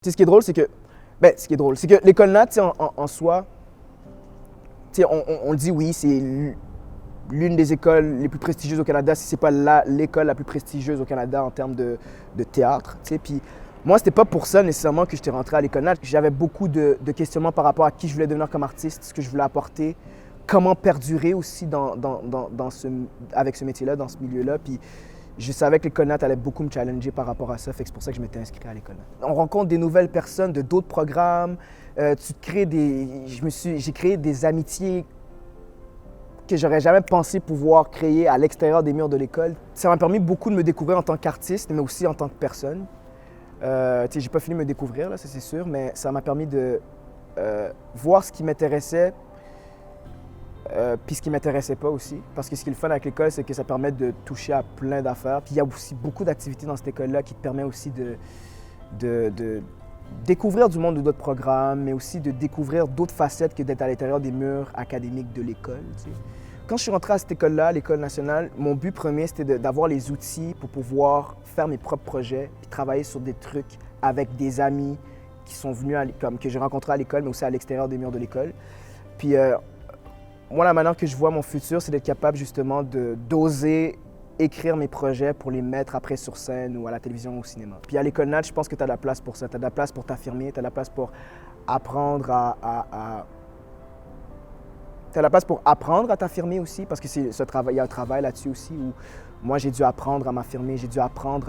Ce qui est drôle, c'est que, l'école Nat, en soi, on le dit oui, c'est l'une des écoles les plus prestigieuses au Canada, si c'est pas l'école la plus prestigieuse au Canada en termes de théâtre. Puis moi, c'était pas pour ça nécessairement que j'étais rentré à l'école Nat. J'avais beaucoup de questionnements par rapport à qui je voulais devenir comme artiste, ce que je voulais apporter, comment perdurer aussi avec ce métier-là, dans ce milieu-là. Puis je savais que l'école Nat allait beaucoup me challenger par rapport à ça, fait que c'est pour ça que je m'étais inscrit à l'école Nat. On rencontre des nouvelles personnes de d'autres programmes, j'ai créé des amitiés que j'aurais jamais pensé pouvoir créer à l'extérieur des murs de l'école. Ça m'a permis beaucoup de me découvrir en tant qu'artiste, mais aussi en tant que personne. J'ai pas fini de me découvrir, là, ça c'est sûr, mais ça m'a permis de voir ce qui m'intéressait, puis ce qui m'intéressait pas aussi. Parce que ce qui est le fun avec l'école, c'est que ça permet de toucher à plein d'affaires. Puis il y a aussi beaucoup d'activités dans cette école-là qui te permet aussi de découvrir du monde de d'autres programmes, mais aussi de découvrir d'autres facettes que d'être à l'intérieur des murs académiques de l'école. Quand je suis rentré à cette école-là, à l'École nationale, mon but premier, c'était d'avoir les outils pour pouvoir faire mes propres projets, puis travailler sur des trucs avec des amis qui sont venus, que j'ai rencontrés à l'école, mais aussi à l'extérieur des murs de l'école. Puis moi, la manière que je vois mon futur, c'est d'être capable justement d'oser écrire mes projets pour les mettre après sur scène ou à la télévision ou au cinéma. Puis à l'école Nat, je pense que tu as de la place pour ça. Tu as de la place pour t'affirmer, tu as de la place pour apprendre Tu as la place pour apprendre à t'affirmer aussi, parce que il y a un travail là-dessus aussi où moi, j'ai dû apprendre à m'affirmer, j'ai dû apprendre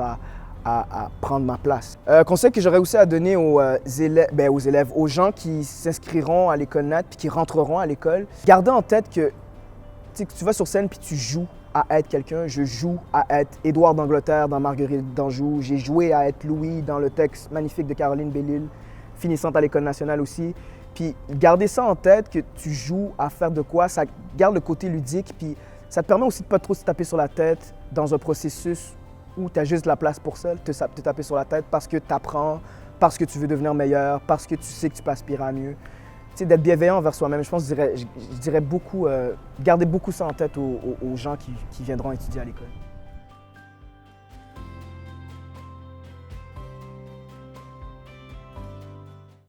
à prendre ma place. Conseil que j'aurais aussi à donner aux élèves, aux gens qui s'inscriront à l'école Nat puis qui rentreront à l'école, gardez en tête que tu vas sur scène puis tu joues à être quelqu'un. Je joue à être Édouard d'Angleterre dans Marguerite d'Anjou. J'ai joué à être Louis dans le texte magnifique de Caroline Bellil, finissante à l'École nationale aussi. Puis gardez ça en tête, que tu joues à faire de quoi, ça garde le côté ludique, puis ça te permet aussi de pas trop se taper sur la tête dans un processus où tu as juste la place pour ça, te taper sur la tête parce que tu apprends, parce que tu veux devenir meilleur, parce que tu sais que tu peux aspirer à mieux. D'être bienveillant envers soi-même, je pense que je dirais beaucoup, garder beaucoup ça en tête aux gens qui viendront étudier à l'école.